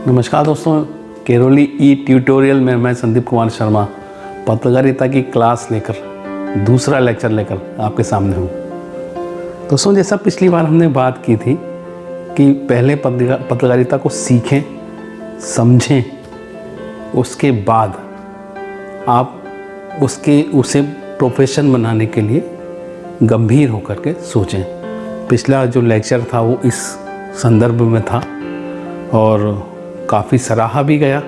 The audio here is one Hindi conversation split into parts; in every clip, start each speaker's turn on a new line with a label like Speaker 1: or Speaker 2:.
Speaker 1: नमस्कार दोस्तों, केरोली ई ट्यूटोरियल में मैं संदीप कुमार शर्मा पत्रकारिता की क्लास लेकर दूसरा लेक्चर लेकर आपके सामने हूँ। दोस्तों, जैसा पिछली बार हमने बात की थी कि पहले पत्रकारिता को सीखें, समझें, उसके बाद आप उसे प्रोफेशन बनाने के लिए गंभीर होकर के सोचें। पिछला जो लेक्चर था वो इस संदर्भ में था और काफ़ी सराहा भी गया,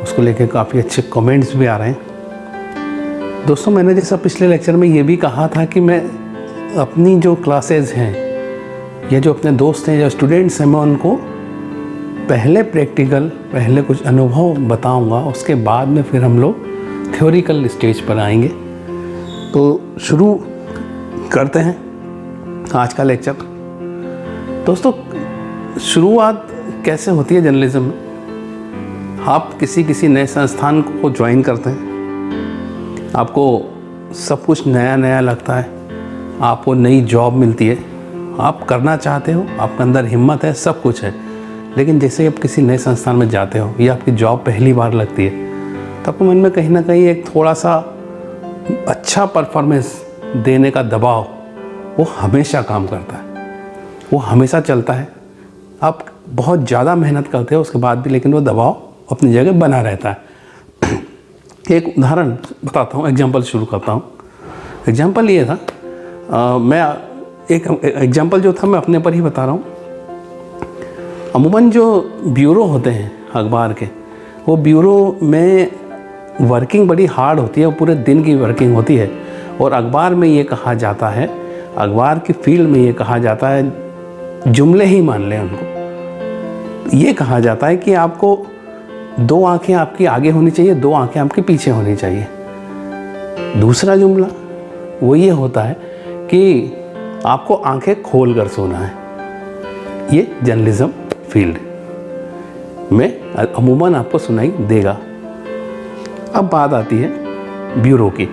Speaker 1: उसको लेकर काफ़ी अच्छे कमेंट्स भी आ रहे हैं। दोस्तों, मैंने जैसा पिछले लेक्चर में ये भी कहा था कि मैं अपनी जो क्लासेस हैं या जो अपने दोस्त हैं या स्टूडेंट्स हैं, मैं उनको पहले प्रैक्टिकल, पहले कुछ अनुभव बताऊंगा, उसके बाद में फिर हम लोग थ्योरिकल स्टेज पर आएंगे। तो शुरू करते हैं आज का लेक्चर। दोस्तों, शुरुआत कैसे होती है जर्नलिज्म में? आप किसी नए संस्थान को ज्वाइन करते हैं, आपको सब कुछ नया नया लगता है, आपको नई जॉब मिलती है, आप करना चाहते हो, आपके अंदर हिम्मत है, सब कुछ है, लेकिन जैसे आप किसी नए संस्थान में जाते हो या आपकी जॉब पहली बार लगती है तो आपको मन में कहीं ना कहीं एक थोड़ा सा अच्छा परफॉर्मेंस देने का दबाव वो हमेशा काम करता है, वो हमेशा चलता है। आप बहुत ज़्यादा मेहनत करते हो उसके बाद भी, लेकिन वो दबाव अपनी जगह बना रहता है। एक उदाहरण बताता हूँ, एग्जाम्पल शुरू करता हूँ। एग्जाम्पल ये था, मैं एक एग्जाम्पल जो था मैं अपने पर ही बता रहा हूँ। अमूमन जो ब्यूरो होते हैं अखबार के, वो ब्यूरो में वर्किंग बड़ी हार्ड होती है, पूरे दिन की वर्किंग होती है। और अखबार में ये कहा जाता है, अखबार की फील्ड में ये कहा जाता है, जुमले ही मान लें उनको, ये कहा जाता है कि आपको 2 आंखें आपकी आगे होनी चाहिए, 2 आंखें आपके पीछे होनी चाहिए। दूसरा जुमला वो ये होता है कि आपको आंखें खोल कर सोना है। ये जर्नलिज्म फील्ड में अमूमन आपको सुनाई देगा। अब बात आती है ब्यूरो की।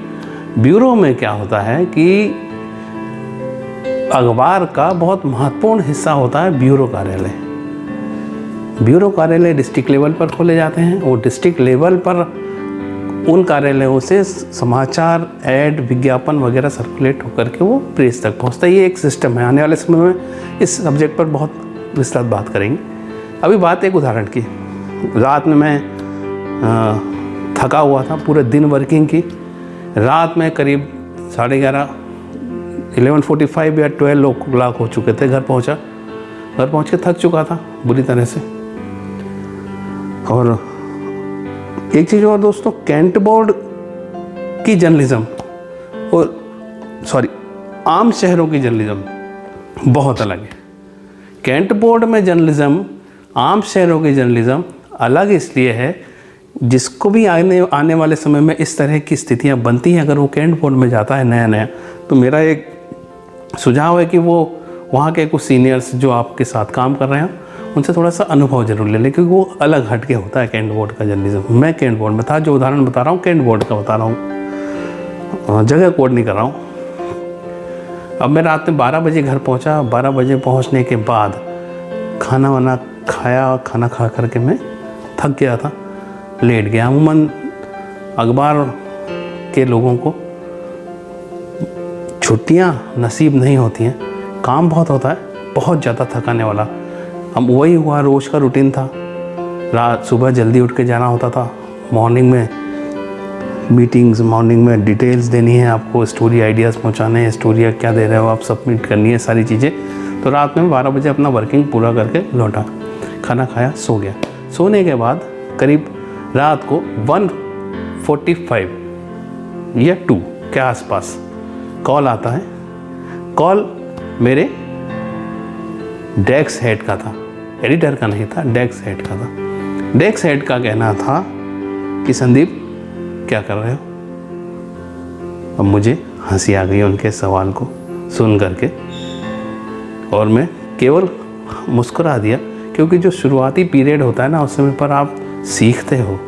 Speaker 1: ब्यूरो में क्या होता है कि अखबार का बहुत महत्वपूर्ण हिस्सा होता है ब्यूरो कार्यालय। ब्यूरो कार्यालय डिस्ट्रिक्ट लेवल पर खोले जाते हैं और डिस्ट्रिक्ट लेवल पर उन कार्यालयों से समाचार, ऐड, विज्ञापन वगैरह सर्कुलेट होकर के वो प्रेस तक पहुंचता है। ये एक सिस्टम है। आने वाले समय में इस सब्जेक्ट पर बहुत विस्तृत बात करेंगे। अभी बात एक उदाहरण की। रात में मैं थका हुआ था, पूरे दिन वर्किंग की। रात में करीब 11:30, 11:45 या 12 हो चुके थे। घर पहुंच के थक चुका था बुरी तरह से। और एक चीज़ और दोस्तों, कैंट बोर्ड की जर्नलिज्म और आम शहरों की जर्नलिज्म बहुत अलग है। कैंट बोर्ड में जर्नलिज्म, आम शहरों की जर्नलिज्म अलग इसलिए है, जिसको भी आने वाले समय में इस तरह की स्थितियां बनती हैं, अगर वो कैंट बोर्ड में जाता है नया, तो मेरा एक सुझाव है कि वो वहाँ के कुछ सीनियर्स जो आपके साथ काम कर रहे हैं उनसे थोड़ा सा अनुभव जरूर ले लें, क्योंकि वो अलग हट के होता है कैंट बोर्ड का जर्नलिज्म। मैं कैंट बोर्ड में था, जो उदाहरण बता रहा हूँ कैंट बोर्ड का बता रहा हूँ, जगह कोड नहीं कर रहा हूँ। अब मैं रात में 12 बजे घर पहुँचा। 12 बजे पहुँचने के बाद खाना वाना खाया, खाना खा करके मैं थक गया था, लेट गया। अमूमन अखबार के लोगों को छुट्टियाँ नसीब नहीं होती हैं, काम बहुत होता है, बहुत ज़्यादा थकाने वाला। अब वही हुआ, रोज़ का रूटीन था। सुबह जल्दी उठ के जाना होता था, मॉर्निंग में मीटिंग्स, मॉर्निंग में डिटेल्स देनी है आपको, स्टोरी आइडियाज़ पहुंचाने हैं, स्टोरी क्या दे रहे हो आप, सबमिट करनी है सारी चीज़ें। तो रात में 12 बजे अपना वर्किंग पूरा करके लौटा, खाना खाया, सो गया। सोने के बाद करीब रात को 1:45 या 2 के आसपास कॉल आता है। कॉल मेरे डेस्क हेड का था, एडिटर का नहीं था, डेस्क हेड का था। डेस्क हेड का कहना था कि संदीप क्या कर रहे हो? अब मुझे हंसी आ गई उनके सवाल को सुन करके, और मैं केवल मुस्कुरा दिया, क्योंकि जो शुरुआती पीरियड होता है ना, उस समय पर आप सीखते हो,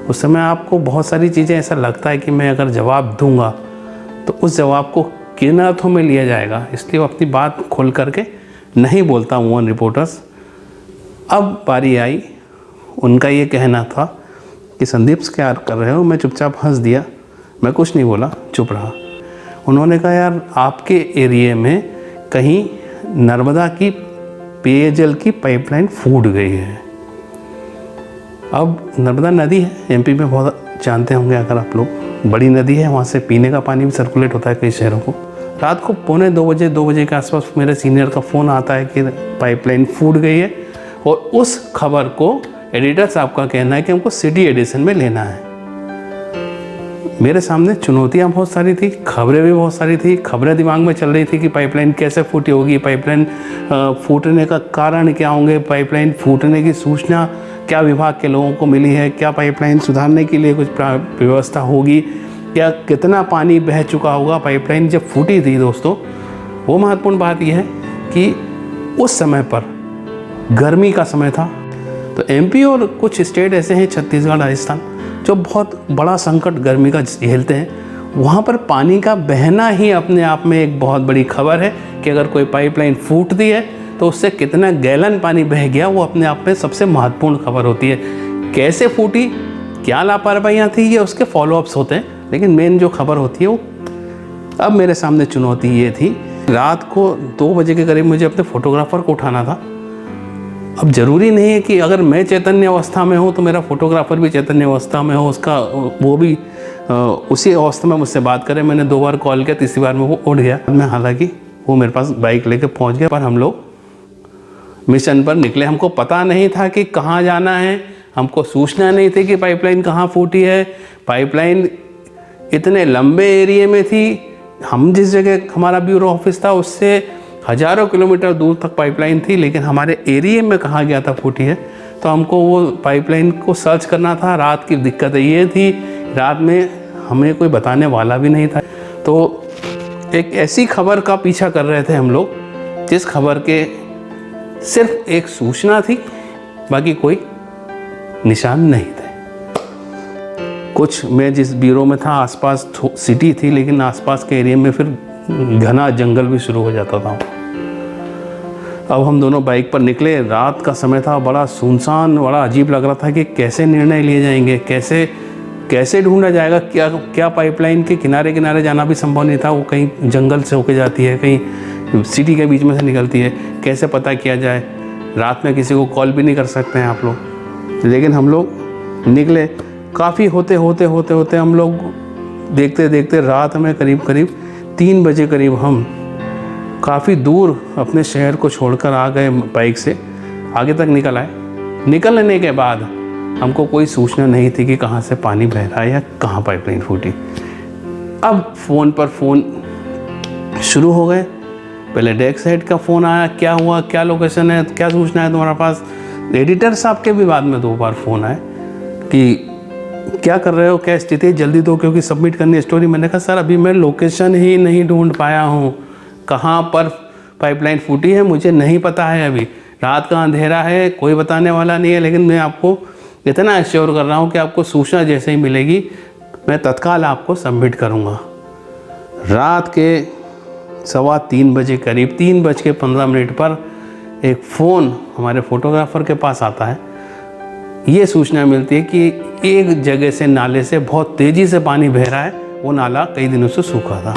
Speaker 1: उस समय आपको बहुत सारी चीज़ें ऐसा लगता है कि मैं अगर जवाब दूंगा तो उस जवाब को किन अर्थों में लिया जाएगा, इसलिए वो अपनी बात खोल करके नहीं बोलता हूँ रिपोर्टर्स। अब बारी आई उनका ये कहना था कि संदीप क्या कर रहे हो। मैं चुपचाप हंस दिया, मैं कुछ नहीं बोला, चुप रहा। उन्होंने कहा यार आपके एरिया में कहीं नर्मदा की पेयजल की पाइपलाइन फूट गई है। अब नर्मदा नदी है, एमपी में बहुत जानते होंगे अगर आप लोग, बड़ी नदी है, वहाँ से पीने का पानी भी सर्कुलेट होता है कई शहरों को। रात को 2:45 के आसपास मेरे सीनियर का फ़ोन आता है कि पाइपलाइन फूट गई है, और उस खबर को एडिटर साहब का कहना है कि हमको सिटी एडिशन में लेना है। मेरे सामने चुनौतियां बहुत सारी थी, खबरें भी बहुत सारी थी। खबरें दिमाग में चल रही थी कि पाइपलाइन कैसे फूटी होगी, पाइपलाइन फूटने का कारण क्या होंगे, पाइपलाइन फूटने की सूचना क्या विभाग के लोगों को मिली है, क्या पाइपलाइन सुधारने के लिए कुछ व्यवस्था होगी, क्या कितना पानी बह चुका होगा। पाइपलाइन जब फूटी थी दोस्तों, वो महत्वपूर्ण बात यह है कि उस समय पर गर्मी का समय था। तो एमपी और कुछ स्टेट ऐसे हैं, छत्तीसगढ़, राजस्थान, जो बहुत बड़ा संकट गर्मी का झेलते हैं। वहाँ पर पानी का बहना ही अपने आप में एक बहुत बड़ी खबर है कि अगर कोई पाइपलाइन फूटती है तो उससे कितना गैलन पानी बह गया, वो अपने आप में सबसे महत्वपूर्ण खबर होती है। कैसे फूटी, क्या लापरवाहियाँ थी, ये उसके फॉलोअप्स होते हैं, लेकिन मेन जो खबर होती है वो। अब मेरे सामने चुनौती ये थी, रात को 2 बजे के करीब मुझे अपने फोटोग्राफर को उठाना था। अब ज़रूरी नहीं है कि अगर मैं चैतन्य अवस्था में हूँ तो मेरा फोटोग्राफर भी चैतन्य अवस्था में हो, उसका वो भी उसी अवस्था में मुझसे बात करे। मैंने 2 बार कॉल किया, तीसरी बार में वो उठ गया। मैं हालांकि वो मेरे पास बाइक लेके पहुँच गया, पर हम लोग मिशन पर निकले। हमको पता नहीं था कि कहाँ जाना है, हमको सूचना नहीं थी कि पाइपलाइन कहाँ फूटी है। पाइपलाइन इतने लंबे एरिया में थी, हम जिस जगह हमारा ब्यूरो ऑफिस था उससे हज़ारों किलोमीटर दूर तक पाइपलाइन थी, लेकिन हमारे एरिया में कहाँ गया था फूटी है, तो हमको वो पाइपलाइन को सर्च करना था। रात की दिक्कत ये थी, रात में हमें कोई बताने वाला भी नहीं था। तो एक ऐसी खबर का पीछा कर रहे थे हम लोग, जिस खबर के सिर्फ एक सूचना थी, बाकी कोई निशान नहीं थे। कुछ मैं जिस ब्यूरो में था आसपास सिटी थी, लेकिन आसपास के एरिया में फिर घना जंगल भी शुरू हो जाता था। अब हम दोनों बाइक पर निकले, रात का समय था, बड़ा सुनसान, बड़ा अजीब लग रहा था कि कैसे निर्णय लिए जाएंगे, कैसे ढूंढा जाएगा। क्या पाइपलाइन के किनारे किनारे जाना भी संभव नहीं था, वो कहीं जंगल से होके जाती है, कहीं सिटी के बीच में से निकलती है, कैसे पता किया जाए। रात में किसी को कॉल भी नहीं कर सकते हैं आप लोग। लेकिन हम लोग निकले, काफ़ी होते होते हम लोग देखते देखते रात में करीब 3 बजे करीब हम काफ़ी दूर अपने शहर को छोड़कर आ गए। बाइक से आगे तक निकल आए। निकलने के बाद हमको कोई सूचना नहीं थी कि कहाँ से पानी बह रहा है या कहाँ पाइपलाइन फूटी। अब फ़ोन पर फ़ोन शुरू हो गए। पहले डेस्क हेड का फ़ोन आया, क्या हुआ, क्या लोकेशन है, क्या सूचना है तुम्हारे पास। एडिटर साहब के भी बाद में 2 बार फ़ोन आए कि क्या कर रहे हो, क्या स्थिति है, जल्दी दो क्योंकि सबमिट करनी है स्टोरी। मैंने कहा सर अभी मैं लोकेशन ही नहीं ढूंढ पाया हूँ, कहाँ पर पाइपलाइन फूटी है मुझे नहीं पता है। अभी रात का अंधेरा है, कोई बताने वाला नहीं है, लेकिन मैं आपको इतना एश्योर कर रहा हूँ कि आपको सूचना जैसे ही मिलेगी मैं तत्काल आपको सबमिट करूँगा। रात के 2:15 बजे करीब 3:15 पर एक फ़ोन हमारे फोटोग्राफर के पास आता है। ये सूचना मिलती है कि एक जगह से नाले से बहुत तेज़ी से पानी बह रहा है। वो नाला कई दिनों से सूखा था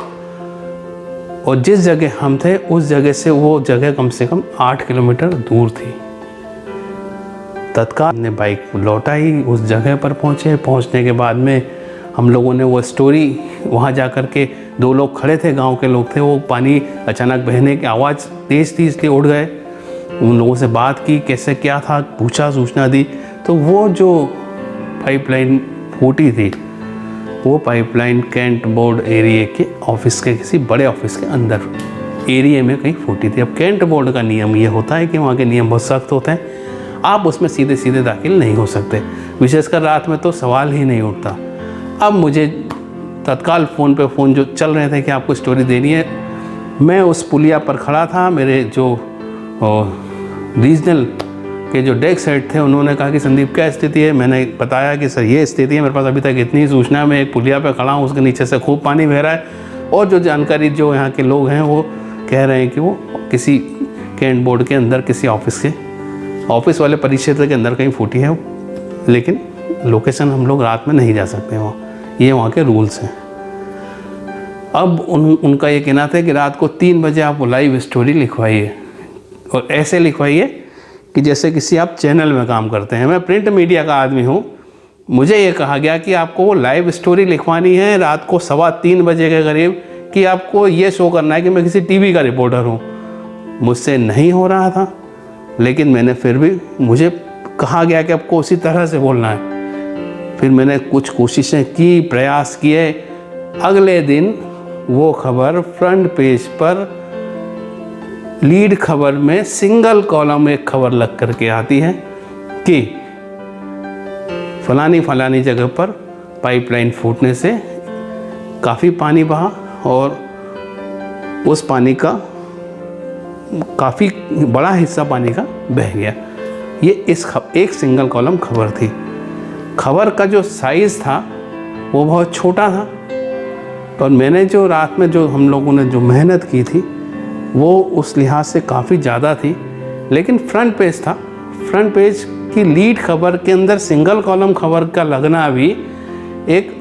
Speaker 1: और जिस जगह हम थे उस जगह से वो जगह कम से कम 8 किलोमीटर दूर थी। तत्काल ने बाइक लौटाई, उस जगह पर पहुँचे। पहुँचने के बाद में हम लोगों ने वो स्टोरी वहाँ जा कर के, 2 लोग खड़े थे, गांव के लोग थे, वो पानी अचानक बहने की आवाज़ तेज़ थी इसलिए उड़ गए। उन लोगों से बात की, कैसे क्या था, पूछा, सूचना दी। तो वो जो पाइपलाइन फूटी थी वो पाइपलाइन कैंट बोर्ड एरिया के ऑफिस के किसी बड़े ऑफिस के अंदर एरिया में कहीं फूटी थी। अब कैंट बोर्ड का नियम ये होता है कि वहाँ के नियम बहुत सख्त होते हैं, आप उसमें सीधे सीधे दाखिल नहीं हो सकते, विशेषकर रात में तो सवाल ही नहीं उठता। अब मुझे तत्काल फ़ोन पे फ़ोन जो चल रहे थे कि आपको स्टोरी देनी है, मैं उस पुलिया पर खड़ा था। मेरे जो रीजनल के जो डेस्क हेड थे उन्होंने कहा कि संदीप क्या स्थिति है। मैंने बताया कि सर ये स्थिति है, मेरे पास अभी तक इतनी सूचना है, मैं एक पुलिया पे खड़ा हूँ, उसके नीचे से खूब पानी बह रहा है और जो जानकारी जो यहाँ के लोग हैं वो कह रहे हैं कि वो किसी कैंट बोर्ड के अंदर किसी ऑफिस वाले परिक्षेत्र के अंदर कहीं फूटी है। लेकिन लोकेशन हम लोग रात में नहीं जा सकते वहाँ, ये वहाँ के रूल्स हैं। अब उनका ये कहना था कि रात को 3 बजे आप लाइव स्टोरी लिखवाइए, और ऐसे लिखवाइए कि जैसे किसी आप चैनल में काम करते हैं। मैं प्रिंट मीडिया का आदमी हूँ, मुझे ये कहा गया कि आपको वो लाइव स्टोरी लिखवानी है रात को 3:15 बजे के करीब, कि आपको ये शो करना है कि मैं किसी टीवी का रिपोर्टर हूँ। मुझसे नहीं हो रहा था, लेकिन मैंने फिर भी, मुझे कहा गया कि आपको उसी तरह से बोलना है। फिर मैंने कुछ कोशिशें की, प्रयास किए। अगले दिन वो खबर फ्रंट पेज पर लीड खबर में सिंगल कॉलम एक खबर लग करके आती है कि फलानी जगह पर पाइपलाइन फूटने से काफ़ी पानी बहा और उस पानी का काफ़ी बड़ा हिस्सा पानी का बह गया। ये एक सिंगल कॉलम खबर थी। खबर का जो साइज़ था वो बहुत छोटा था, और मैंने जो रात में जो हम लोगों ने जो मेहनत की थी वो उस लिहाज से काफ़ी ज़्यादा थी। लेकिन फ्रंट पेज था, फ्रंट पेज की लीड खबर के अंदर सिंगल कॉलम खबर का लगना भी एक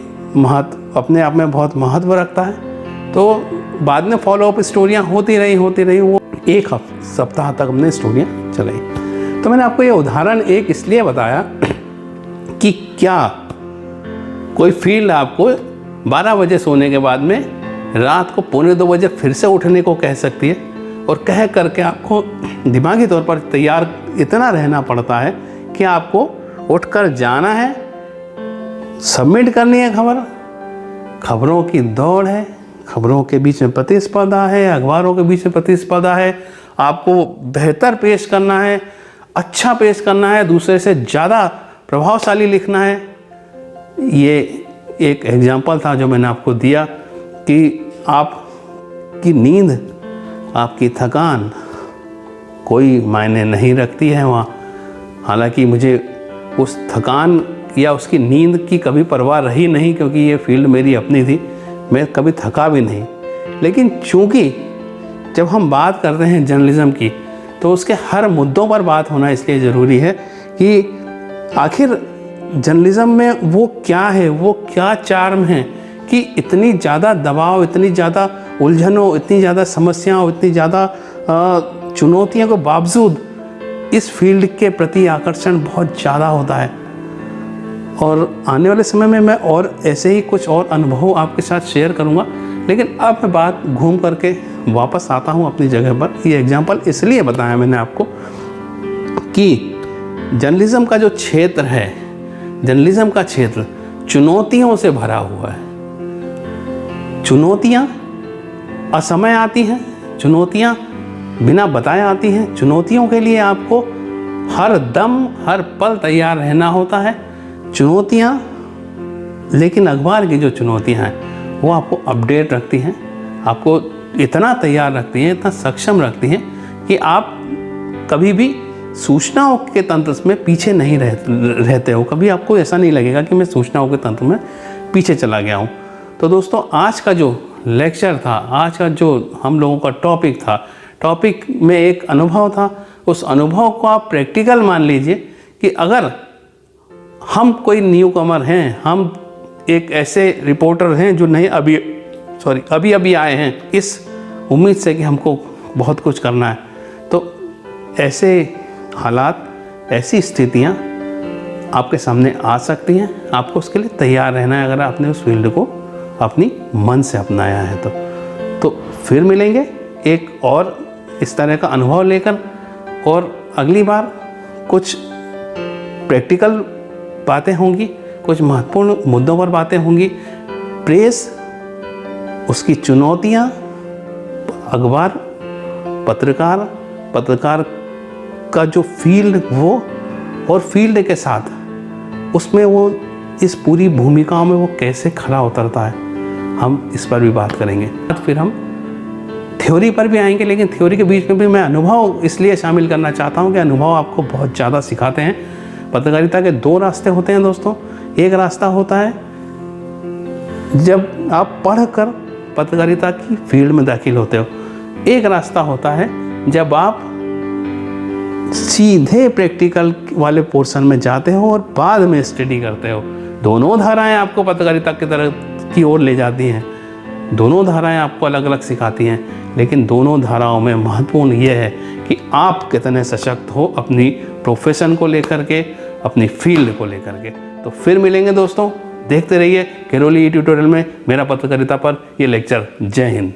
Speaker 1: अपने आप में बहुत महत्व रखता है। तो बाद में फॉलोअप स्टोरियाँ होती रही, वो 1 सप्ताह तक हमने स्टोरियाँ चलाई। तो मैंने आपको ये उदाहरण एक इसलिए बताया कि क्या कोई फील्ड आपको 12 बजे सोने के बाद में रात को 1:45 बजे फिर से उठने को कह सकती है, और कह करके आपको दिमागी तौर पर तैयार इतना रहना पड़ता है कि आपको उठकर जाना है, सबमिट करनी है खबरों की दौड़ है, खबरों के बीच में प्रतिस्पर्धा है, अखबारों के बीच में प्रतिस्पर्धा है, आपको बेहतर पेश करना है, अच्छा पेश करना है, दूसरे से ज़्यादा प्रभावशाली लिखना है। ये एक एग्जाम्पल था जो मैंने आपको दिया कि आपकी नींद, आपकी थकान कोई मायने नहीं रखती है वहाँ। हालांकि मुझे उस थकान या उसकी नींद की कभी परवाह रही नहीं, क्योंकि ये फील्ड मेरी अपनी थी, मैं कभी थका भी नहीं। लेकिन चूँकि जब हम बात करते हैं जर्नलिज़्म की, तो उसके हर मुद्दों पर बात होना इसलिए ज़रूरी है कि आखिर जर्नलिज़्म में वो क्या है, वो क्या चार्म है कि इतनी ज़्यादा दबाव, इतनी ज़्यादा उलझनों, इतनी ज़्यादा समस्याओं, इतनी ज़्यादा चुनौतियों के बावजूद इस फील्ड के प्रति आकर्षण बहुत ज़्यादा होता है। और आने वाले समय में मैं और ऐसे ही कुछ और अनुभव आपके साथ शेयर करूंगा। लेकिन अब मैं बात घूम करके वापस आता हूं अपनी जगह पर। ये एग्जाम्पल इसलिए बताया मैंने आपको कि जर्नलिज़्म का जो क्षेत्र है, जर्नलिज़्म का क्षेत्र चुनौतियों से भरा हुआ है। चुनौतियाँ असमय आती हैं, चुनौतियाँ बिना बताए आती हैं। चुनौतियों के लिए आपको हर दम, हर पल तैयार रहना होता है। चुनौतियाँ, लेकिन अखबार की जो चुनौतियाँ हैं वो आपको अपडेट रखती हैं, आपको इतना तैयार रखती हैं, इतना सक्षम रखती हैं कि आप कभी भी सूचनाओं के तंत्र में पीछे नहीं रहते हो। कभी आपको ऐसा नहीं लगेगा कि मैं सूचनाओं के तंत्र में पीछे चला गया हूँ। तो दोस्तों, आज का जो लेक्चर था, आज का जो हम लोगों का टॉपिक था, टॉपिक में एक अनुभव था। उस अनुभव को आप प्रैक्टिकल मान लीजिए कि अगर हम कोई न्यू कमर हैं, हम एक ऐसे रिपोर्टर हैं जो अभी आए हैं, इस उम्मीद से कि हमको बहुत कुछ करना है, तो ऐसे हालात, ऐसी स्थितियां आपके सामने आ सकती हैं। आपको उसके लिए तैयार रहना है अगर आपने उस फील्ड को अपनी मन से अपनाया है तो फिर मिलेंगे एक और इस तरह का अनुभव लेकर, और अगली बार कुछ प्रैक्टिकल बातें होंगी, कुछ महत्वपूर्ण मुद्दों पर बातें होंगी। प्रेस, उसकी चुनौतियाँ, अखबार, पत्रकार का जो फील्ड, वो और फील्ड के साथ उसमें वो इस पूरी भूमिकाओं में वो कैसे खरा उतरता है, हम इस पर भी बात करेंगे। फिर हम थ्योरी पर भी आएंगे, लेकिन थ्योरी के बीच में भी मैं अनुभव इसलिए शामिल करना चाहता हूँ कि अनुभव आपको बहुत ज़्यादा सिखाते हैं। पत्रकारिता के 2 रास्ते होते हैं दोस्तों। एक रास्ता होता है जब आप पढ़कर पत्रकारिता की फील्ड में दाखिल होते हो, एक रास्ता होता है जब आप सीधे प्रैक्टिकल वाले पोर्शन में जाते हो और बाद में स्टडी करते हो। दोनों धाराएं आपको पत्रकारिता की तरफ की ओर ले जाती हैं, दोनों धाराएं आपको अलग अलग सिखाती हैं, लेकिन दोनों धाराओं में महत्वपूर्ण ये है कि आप कितने सशक्त हो अपनी प्रोफेशन को लेकर के, अपनी फील्ड को लेकर के। तो फिर मिलेंगे दोस्तों, देखते रहिए केरोली ई ट्यूटोरियल में मेरा पत्रकारिता पर ये लेक्चर। जय हिंद।